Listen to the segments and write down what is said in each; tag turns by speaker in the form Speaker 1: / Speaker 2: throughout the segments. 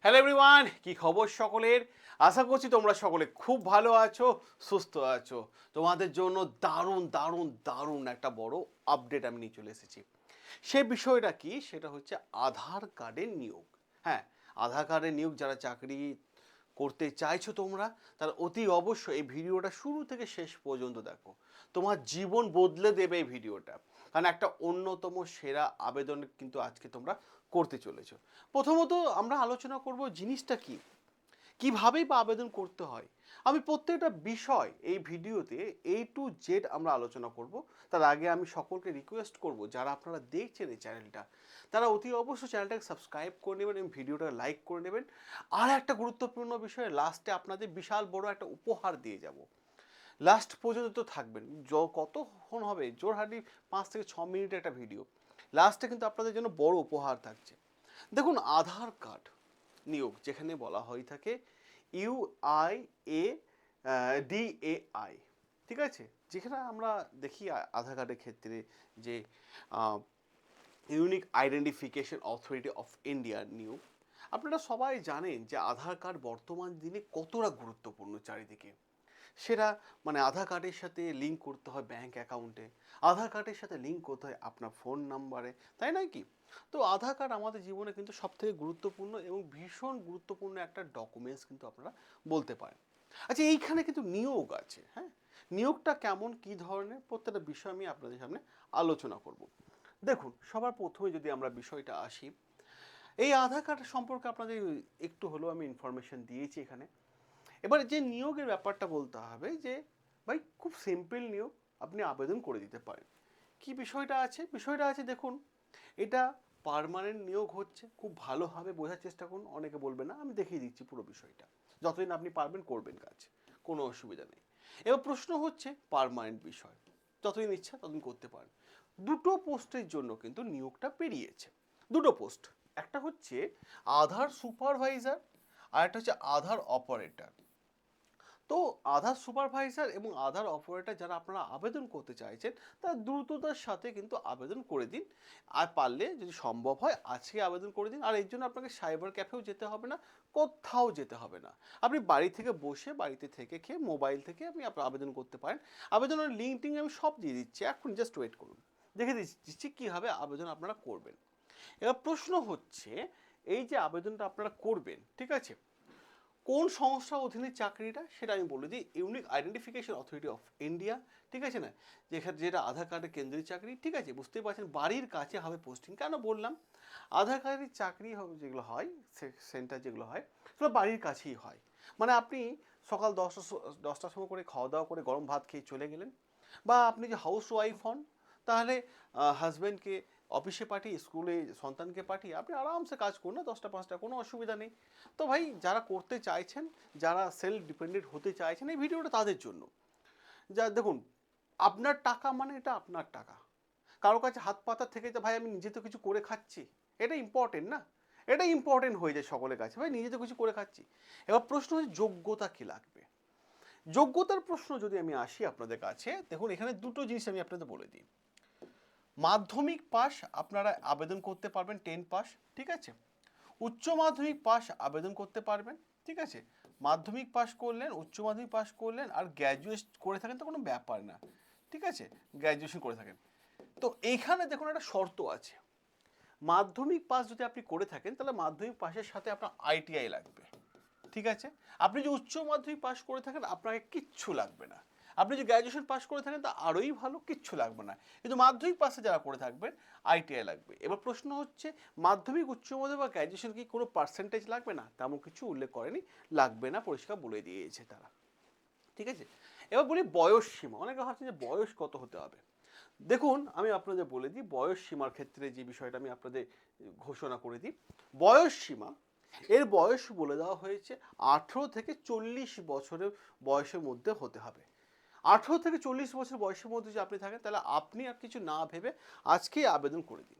Speaker 1: Hello everyone, কি খবর সকলের? আশা করছি তোমরা সকলে খুব ভালো আছো, সুস্থ আছো। তোমাদের জন্য দারুণ দারুণ দারুণ একটা বড় আপডেট আমি নিয়ে চলে এসেছি। সে বিষয়টা কি? সেটা হচ্ছে আধার কার্ডের নিয়োগ। হ্যাঁ, আধার কার্ডের নিয়োগ যারা চাকরি করতে চাইছো তোমরা, তারা অতি অবশ্যই এই ভিডিওটা শুরু থেকে শেষ পর্যন্ত দেখো। তোমার জীবন বদলে দেবে এই ভিডিওটা। কারণ একটা অন্যতম সেরা আবেদন কিন্তু আজকে তোমরা করতে চলেছো। প্রথমত আমরা আলোচনা করব জিনিসটা কি, কিভাবেই বা আবেদন করতে হয়। আমি প্রত্যেকটা বিষয় এই ভিডিওতে A to Z আমরা আলোচনা করব। তার আগে আমি সকলকে রিকোয়েস্ট করব, যারা আপনারা দেখছেন এই চ্যানেলটা, তারা অতি অবশ্যই চ্যানেলটাকে সাবস্ক্রাইব করে নেবেন এবং ভিডিওটা লাইক করে নেবেন। আর একটা গুরুত্বপূর্ণ বিষয়, লাস্টে আপনাদের বিশাল বড় একটা উপহার দিয়ে যাব। লাস্ট পর্যন্ত তো থাকবেন। কতক্ষণ হবে? জোরহাটি 5 থেকে 6 মিনিটের একটা ভিডিও। লাস্টে কিন্তু আপনাদের জন্য বড় উপহার থাকছে। দেখুন, আধার কার্ড নিয়োগ যেখানে বলা হয়ে থাকে UIADAI, ঠিক আছে? যেখানে আমরা দেখি আধার কার্ডের ক্ষেত্রে যে ইউনিক আইডেন্টিফিকেশন অথরিটি অফ ইন্ডিয়ার নিয়োগ। আপনারা সবাই জানেন যে আধার কার্ড বর্তমান দিনে কতটা গুরুত্বপূর্ণ চারিদিকে। সেটা মানে আধার কার্ডের সাথে লিঙ্ক করতে হয় ব্যাংক অ্যাকাউন্টে, আধার কার্ডের সাথে লিঙ্ক করতে হয় আপনার ফোন নাম্বারে, তাই নয় কি? তো আধার কার্ড আমাদের জীবনে কিন্তু সবথেকে গুরুত্বপূর্ণ এবং ভীষণ গুরুত্বপূর্ণ একটা ডকুমেন্টস কিন্তু আপনারা বলতে পারেন। আচ্ছা, এইখানে কিন্তু নিয়োগ আছে। হ্যাঁ, নিয়োগটা কেমন, কী ধরনের, প্রত্যেকটা বিষয় আমি আপনাদের সামনে আলোচনা করব। দেখুন, সবার প্রথমে যদি আমরা বিষয়টা আসি, এই আধার কার্ড সম্পর্কে আপনাদের একটু হলেও আমি ইনফরমেশন দিয়েছি এখানে। এবার যে নিয়োগের ব্যাপারটা বলতে হবে যে ভাই, খুব সিম্পল নিয়োগ, আপনি আবেদন করে দিতে পারেন। কি বিষয়টা আছে? বিষয়টা আছে দেখুন, এটা পার্মানেন্ট নিয়োগ হচ্ছে। খুব ভালোভাবে বোঝার চেষ্টা করুন, অনেকে বলবে না, আমি দেখিয়ে দিচ্ছি পুরো বিষয়টা। যতদিন আপনি পারবেন করবেন কাজ, কোনো অসুবিধা নেই। এবার প্রশ্ন হচ্ছে পার্মানেন্ট বিষয়, যতদিন ইচ্ছা ততদিন করতে পারেন। দুটো পোস্টের জন্য কিন্তু নিয়োগটা পেরিয়েছে। দুটো পোস্ট, একটা হচ্ছে আধার সুপারভাইজার আর একটা হচ্ছে আধার অপারেটর। তো আধার সুপারভাইজার এবং আধার অপারেটর যারা আপনারা আবেদন করতে চাইছেন, তারা দ্রুততার সাথে কিন্তু আবেদন করে দিন। আর পারলে যদি সম্ভব হয় আজকে আবেদন করে দিন। আর এর জন্য আপনাকে সাইবার ক্যাফেও যেতে হবে না, কোথাও যেতে হবে না। আপনি বাড়ি থেকে বসে, বাড়িতে থেকে খেয়ে, মোবাইল থেকে আপনি আবেদন করতে পারেন। আবেদনের লিঙ্ক টিঙ্ক আমি সব দিয়ে দিচ্ছি, এখন জাস্ট ওয়েট করুন, দেখে দিচ্ছি কীভাবে আবেদন আপনারা করবেন। এবার প্রশ্ন হচ্ছে, এই যে আবেদনটা আপনারা করবেন, ঠিক আছে, কোন সংস্থার অধীনে চাকরিটা সেটা আমি বলে দিই। Unique identification authority of India, ঠিক আছে না? যেটা আধার কার্ডের কেন্দ্রীয় চাকরি, ঠিক আছে, বুঝতেই পারছেন বাড়ির কাছে হবে পোস্টিং। কেন বললাম? আধার কার্ডের চাকরি যেগুলো হয়, সেন্টার যেগুলো হয়, সেগুলো বাড়ির কাছেই হয়। মানে আপনি সকাল 10টার সময় করে খাওয়া দাওয়া করে গরম ভাত খেয়ে চলে গেলেন, বা আপনি যে হাউস ওয়াইফ হন, তাহলে হাজব্যান্ডকে অফিসে পাঠিয়ে, স্কুলে সন্তানকে পাঠিয়ে আপনি আরামসে কাজ করুন না, 10টা 5টা, কোনো অসুবিধা নেই। তো ভাই, যারা করতে চাইছেন, যারা সেলফ ডিপেন্ডেন্ট হতে চাইছেন, এই ভিডিওটা তাদের জন্য। যা দেখুন, আপনার টাকা মানে এটা আপনার টাকা। কারো কাছে হাত পাতা থেকে যে ভাই আমি নিজে তো কিছু করে খাচ্ছি, এটা ইম্পর্টেন্ট না? এটা ইম্পর্টেন্ট হয়ে যায় সকলের কাছে, ভাই নিজে তো কিছু করে খাচ্ছি। এবার প্রশ্ন হচ্ছে যোগ্যতা কী লাগবে। যোগ্যতার প্রশ্ন যদি আমি আসি আপনাদের কাছে, দেখুন এখানে দুটো জিনিস আমি আপনাদের বলে দিই। মাধ্যমিক পাস আপনারা আবেদন করতে পারবেন, 10 পাস, ঠিক আছে। উচ্চ মাধ্যমিক পাস আবেদন করতে পারবেন, ঠিক আছে। মাধ্যমিক পাস করলেন, উচ্চ মাধ্যমিক পাস করলেন, আর গ্র্যাজুয়েট করে থাকেন তো কোনো ব্যাপার না, ঠিক আছে, গ্র্যাজুয়েশন করে থাকেন। তো এইখানে দেখুন একটা শর্ত আছে। মাধ্যমিক পাস যদি আপনি করে থাকেন, তাহলে মাধ্যমিক পাসের সাথে আপনার ITI লাগবে, ঠিক আছে। আপনি যদি উচ্চ মাধ্যমিক পাস করে থাকেন, আপনাকে কিচ্ছু লাগবে না। আপনি যদি গ্র্যাজুয়েশন পাস করে থাকেন, তা আরোই ভালো, কিচ্ছু লাগবে না। কিন্তু মাধ্যমিক পাসে যারা করে থাকবেন, ITI লাগবে। এবার প্রশ্ন হচ্ছে, মাধ্যমিক, উচ্চ মাধ্যমিক বা গ্র্যাজুয়েশন কি কোনো পার্সেন্টেজ লাগবে? না, তেমন কিছু উল্লেখ করেনি, লাগবে না, পরিষ্কার বলে দিয়েছে তারা, ঠিক আছে। এবার বলি বয়স সীমা। অনেকে ভাবছেন যে বয়স কত হতে হবে। দেখুন, আমি আপনাদের বলে দিই বয়স সীমার ক্ষেত্রে যে বিষয়টা আমি আপনাদের ঘোষণা করে দিই। বয়স সীমা, এর বয়স বলে দেওয়া হয়েছে 18 থেকে 40 বছরের বয়সের মধ্যে হতে হবে। 18 থেকে 40 বছর বয়সের মধ্যে যদি আপনি থাকেন, তাহলে আপনি আর কিছু না ভেবে আজকেই আবেদন করে দিন।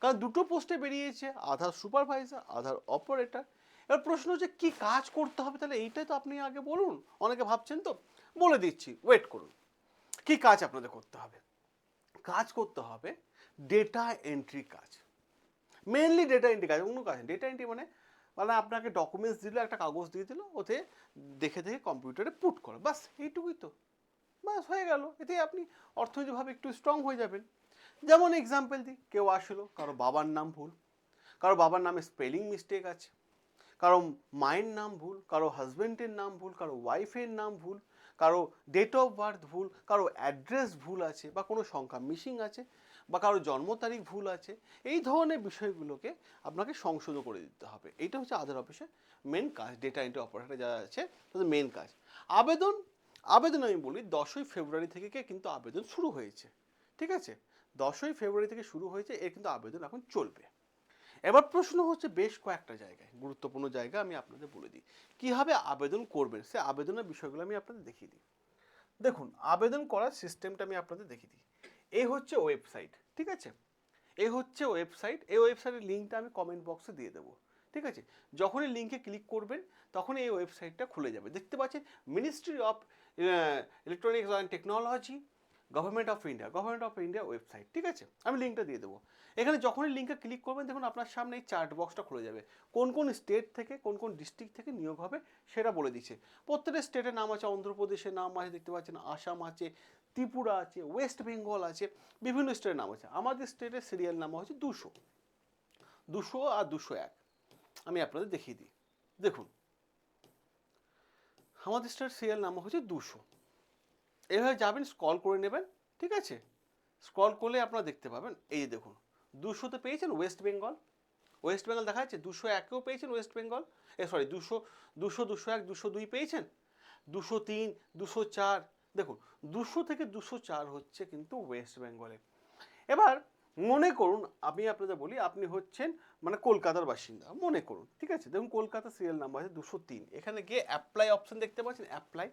Speaker 1: কারণ দুটো পোস্টে বেরিয়েছে, আধার সুপারভাইজার, আধার অপারেটর। এবার প্রশ্ন হচ্ছে কী কাজ করতে হবে, তাহলে এইটাই তো আপনি আগে বলুন। অনেকে ভাবছেন তো, বলে দিচ্ছি, ওয়েট করুন। কী কাজ আপনাদের করতে হবে? কাজ করতে হবে ডেটা এন্ট্রি কাজ, মেনলি ডেটা এন্ট্রি কাজ, অন্য কাজ। ডেটা এন্ট্রি মানে মানে আপনাকে ডকুমেন্টস দিল, একটা কাগজ দিয়ে দিল, ওতে দেখে দেখে কম্পিউটারে পুট করো, বাস এইটুকুই তো, বাস হয়ে গেল। এতে আপনি অর্থনৈতিকভাবে একটু স্ট্রং হয়ে যাবেন। যেমন এক্সাম্পল দিই, কেউ আসলো, কারো বাবার নাম ভুল, কারো বাবার নামে স্পেলিং মিস্টেক আছে, কারো মায়ের নাম ভুল, কারো হাজব্যান্ডের নাম ভুল, কারো ওয়াইফের নাম ভুল, কারো ডেট অফ বার্থ ভুল, কারো অ্যাড্রেস ভুল আছে, বা কোনো সংখ্যা মিসিং আছে, বা কারো জন্ম তারিখ ভুল আছে। এই ধরনের বিষয়গুলোকে আপনাকে সংশোধন করে দিতে হবে। এইটা হচ্ছে আধার অফিসের মেন কাজ, ডেটা এন্ট্রি অপারেটর যারা আছে তাদের মেন কাজ। আবেদন, আবেদন আমি বলি 10ই ফেব্রুয়ারি থেকে কিন্তু আবেদন শুরু হয়েছে, ঠিক আছে? 10ই ফেব্রুয়ারি থেকে শুরু হয়েছে, এর কিন্তু আবেদন এখন চলবে। এবার প্রশ্ন হচ্ছে বেশ কয়েকটা জায়গায়, গুরুত্বপূর্ণ জায়গা আমি আপনাদের বলে দিই কীভাবে আবেদন করবেন। সে আবেদনের বিষয়গুলো আমি আপনাদের দেখিয়ে দিই। দেখুন, আবেদন করার সিস্টেমটা আমি আপনাদের দেখিয়ে দিই। এই হচ্ছে ওয়েবসাইট, ঠিক আছে? এই হচ্ছে ওয়েবসাইট। এই ওয়েবসাইটের লিঙ্কটা আমি কমেন্ট বক্সে দিয়ে দেবো, ঠিক আছে? যখনই লিঙ্কে ক্লিক করবেন তখন এই ওয়েবসাইটটা খুলে যাবে। দেখতে পাচ্ছেন ministry of electronics and technology, government of India website, ঠিক আছে? আমি লিঙ্কটা দিয়ে দেবো। এখানে যখনই লিঙ্কে ক্লিক করবেন দেখুন আপনার সামনে এই চার্ট বক্সটা খুলে যাবে। কোন কোন স্টেট থেকে, কোন কোন ডিস্ট্রিক্ট থেকে নিয়োগ হবে সেটা বলে দিচ্ছে। প্রত্যেকটা স্টেটের নাম আছে, অন্ধ্রপ্রদেশের নাম আছে, দেখতে পাচ্ছেন আসাম আছে, ত্রিপুরা আছে, ওয়েস্ট বেঙ্গল আছে, বিভিন্ন স্টেটের নাম আছে। আমাদের স্টেটের সিরিয়াল নাম্বার হচ্ছে 200 আর 201। আমি আপনাদের দেখিয়ে দিই। দেখুন, আমাদের স্টেটের সিরিয়াল নাম্বার হচ্ছে 200। এভাবে যাবেন, স্ক্রল করে নেবেন, ঠিক আছে? স্ক্রল করলে আপনারা দেখতে পাবেন, এই যে দেখুন 200তে পেয়েছেন ওয়েস্ট বেঙ্গল, ওয়েস্ট বেঙ্গল দেখা যাচ্ছে। 201-এও পেয়েছেন ওয়েস্ট বেঙ্গল, সরি 201, 202 পেয়েছেন, 203, 204। দেখুন 200 থেকে 204 হচ্ছে কিন্তু ওয়েস্ট বেঙ্গলে। এবার মনে করুন, আমি আপনাদের বলি, আপনি হচ্ছেন মানে কলকাতার বাসিন্দা মনে করুন, ঠিক আছে? দেখুন কলকাতা সিরিয়াল নাম্বার আছে 203। এখানে গিয়ে অ্যাপ্লাই অপশন দেখতে পাচ্ছেন, অ্যাপ্লাই,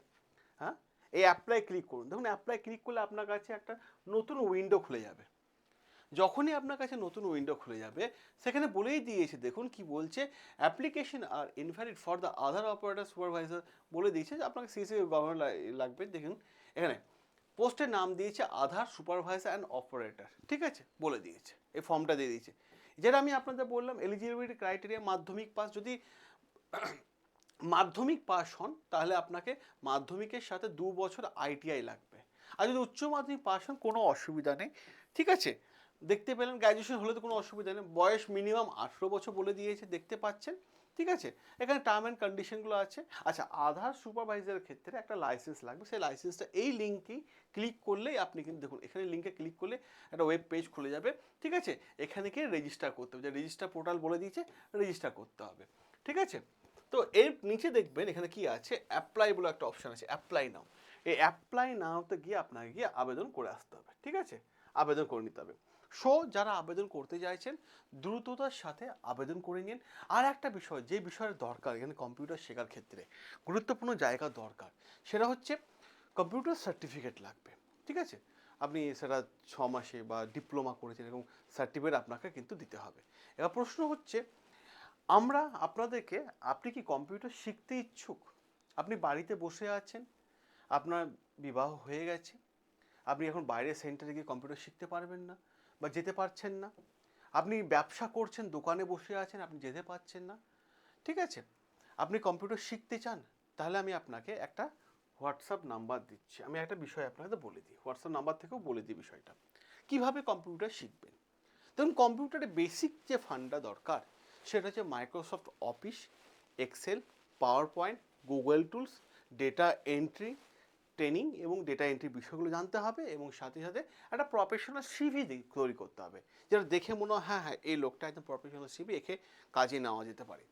Speaker 1: হ্যাঁ, এই অ্যাপ্লাই ক্লিক করুন। দেখুন অ্যাপ্লাই ক্লিক করলে আপনার কাছে একটা নতুন উইন্ডো খুলে যাবে। যখনই আপনার কাছে নতুন উইন্ডো খুলে যাবে, সেখানে বলেই দিয়েছে, দেখুন কি বলছে, অ্যাপ্লিকেশন আর invalid for the Aadhaar operator supervisor, বলে দিয়েছে যে আপনাকে সিসি গভর্নমেন্ট লাগবে। দেখুন এখানে পোস্টের নাম দিয়েছে আধার সুপারভাইজার অ্যান্ড অপারেটর, ঠিক আছে? বলে দিয়েছে, এই ফর্মটা দিয়ে দিয়েছে। যেটা আমি আপনাদের বললাম, এলিজিবিলিটি ক্রাইটেরিয়া মাধ্যমিক পাস। যদি মাধ্যমিক পাস হন তাহলে আপনাকে মাধ্যমিকের সাথে 2 বছর আইটিআই লাগবে। আর যদি উচ্চ মাধ্যমিক পাস হন কোনো অসুবিধা নেই, ঠিক আছে? দেখতে পেলেন গ্র্যাজুয়েশন হলে তো কোনো অসুবিধা নেই। বয়স মিনিমাম 18 বছর বলে দিয়েছে, দেখতে পাচ্ছেন, ঠিক আছে? এখানে টার্ম অ্যান্ড কন্ডিশনগুলো আছে। আচ্ছা, আধার সুপারভাইজারের ক্ষেত্রে একটা লাইসেন্স লাগবে। সেই লাইসেন্সটা এই লিঙ্কেই ক্লিক করলেই আপনি কিন্তু, দেখুন এখানে লিঙ্কে ক্লিক করলে একটা ওয়েব পেজ খুলে যাবে, ঠিক আছে? এখানে গিয়ে রেজিস্টার করতে হবে, যে রেজিস্টার পোর্টাল বলে দিয়েছে, রেজিস্টার করতে হবে, ঠিক আছে? তো এর নিচে দেখবেন এখানে কি আছে, অ্যাপ্লাই বলে একটা অপশন আছে, অ্যাপ্লাই নাও। এই অ্যাপ্লাই নাওতে গিয়ে আপনাকে গিয়ে আবেদন করে আসতে হবে, ঠিক আছে? আবেদন করে নিতে হবে। যারা আবেদন করতে চাইছেন দ্রুততার সাথে আবেদন করে নিন। আর একটা বিষয়, যে বিষয়ের দরকার এখানে কম্পিউটার শেখার ক্ষেত্রে গুরুত্বপূর্ণ জায়গা দরকার, সেটা হচ্ছে কম্পিউটার সার্টিফিকেট লাগবে, ঠিক আছে? আপনি সেটা 6 মাসে বা ডিপ্লোমা করেছেন এরকম সার্টিফিকেট আপনাকে কিন্তু দিতে হবে। এবার প্রশ্ন হচ্ছে, আমরা আপনাদেরকে, আপনি কি কম্পিউটার শিখতে ইচ্ছুক? আপনি বাড়িতে বসে আছেন, আপনার বিবাহ হয়ে গেছে, আপনি এখন বাইরের সেন্টারে গিয়ে কম্পিউটার শিখতে পারবেন না বা যেতে পারছেন না। আপনি ব্যবসা করছেন, দোকানে বসে আছেন, আপনি যেতে পারছেন না, ঠিক আছে? আপনি কম্পিউটার শিখতে চান, তাহলে আমি আপনাকে একটা হোয়াটসঅ্যাপ নাম্বার দিচ্ছি। আমি একটা বিষয় আপনাদের বলে দিই, হোয়াটসঅ্যাপ নাম্বার থেকেও বলে দিই বিষয়টা কিভাবে কম্পিউটার শিখবেন। দেখুন কম্পিউটারে বেসিক যে ফান্ডা দরকার সেটা হচ্ছে Microsoft Office, Excel, PowerPoint, Google tools, data entry training এবং ডেটা এন্ট্রি বিষয়গুলো জানতে হবে, এবং সাথে সাথে একটা প্রফেশনাল সিভি তৈরি করতে হবে, যেটা দেখে মনে হয় হ্যাঁ হ্যাঁ এই লোকটা একদম প্রফেশনাল সিভি, একে কাজে নেওয়া যেতে পারে।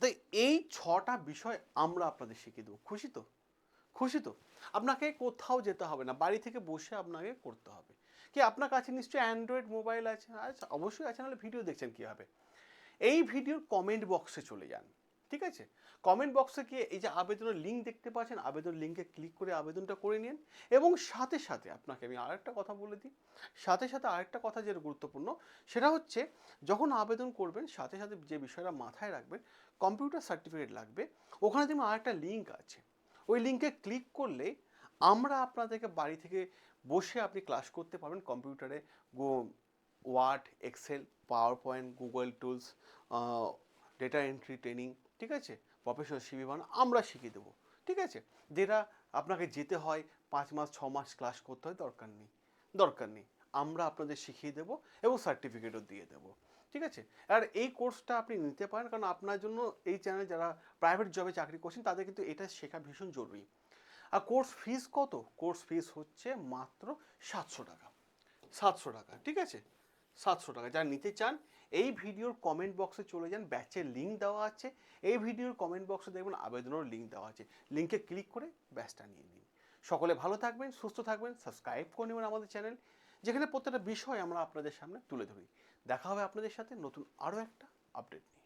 Speaker 1: তাই এই 6টা বিষয় আমরা আপনাদের শিখিয়ে দেবো। খুশি তো? খুশি তো? আপনাকে কোথাও যেতে হবে না, বাড়ি থেকে বসে আপনাকে করতে হবে। কি আপনার কাছে নিশ্চয়ই অ্যান্ড্রয়েড মোবাইল আছে? আচ্ছা অবশ্যই আছে, নাহলে ভিডিও দেখছেন কীভাবে? এই ভিডিওর কমেন্ট বক্সে চলে যান, ঠিক আছে? কমেন্ট বক্সে গিয়ে এই যে আবেদনের লিঙ্ক দেখতে পাচ্ছেন, আবেদন লিঙ্কে ক্লিক করে আবেদনটা করে নিন। এবং সাথে সাথে আপনাকে আমি আরেকটা কথা বলে দিই, সাথে সাথে আরেকটা কথা যেটা গুরুত্বপূর্ণ, সেটা হচ্ছে যখন আবেদন করবেন সাথে সাথে যে বিষয়টা মাথায় রাখবেন, কম্পিউটার সার্টিফিকেট লাগবে। ওখানে যেমন আরেকটা লিঙ্ক আছে, ওই লিঙ্কে ক্লিক করলে আমরা আপনাদেরকে বাড়ি থেকে বসে আপনি ক্লাস করতে পারবেন কম্পিউটারে। Word, Excel, PowerPoint, Google tools, data entry training, ঠিক আছে, প্রফেশনাল সিভি বানানো আমরা শিখিয়ে দেবো, ঠিক আছে। যেটা আপনাকে যেতে হয় 5 মাস 6 মাস ক্লাস করতে হয়, দরকার নেই, আমরা আপনাদের শিখিয়ে দেবো এবং সার্টিফিকেটও দিয়ে দেবো, ঠিক আছে। আর এই কোর্সটা আপনি নিতে পারেন, কারণ আপনার জন্য এই চ্যানেল যারা প্রাইভেট জবে চাকরি করছেন তাদের কিন্তু এটা শেখা ভীষণ জরুরি। আর কোর্স ফিস কত? কোর্স ফিস হচ্ছে মাত্র 700 টাকা, 700 টাকা, ঠিক আছে, 700 টাকা। যারা নিতে চান এই ভিডিওর কমেন্ট বক্সে চলে যান, ব্যাচের লিঙ্ক দেওয়া আছে, এই ভিডিওর কমেন্ট বক্সে দেখবেন আবেদনের লিঙ্ক দেওয়া আছে, লিঙ্কে ক্লিক করে ব্যাচটা নিয়ে নিন। সকলে ভালো থাকবেন, সুস্থ থাকবেন, সাবস্ক্রাইব করে নেবেন আমাদের চ্যানেল, যেখানে প্রত্যেকটা বিষয় আমরা আপনাদের সামনে তুলে ধরি। দেখা হবে আপনাদের সাথে নতুন আরও একটা আপডেট নিয়ে।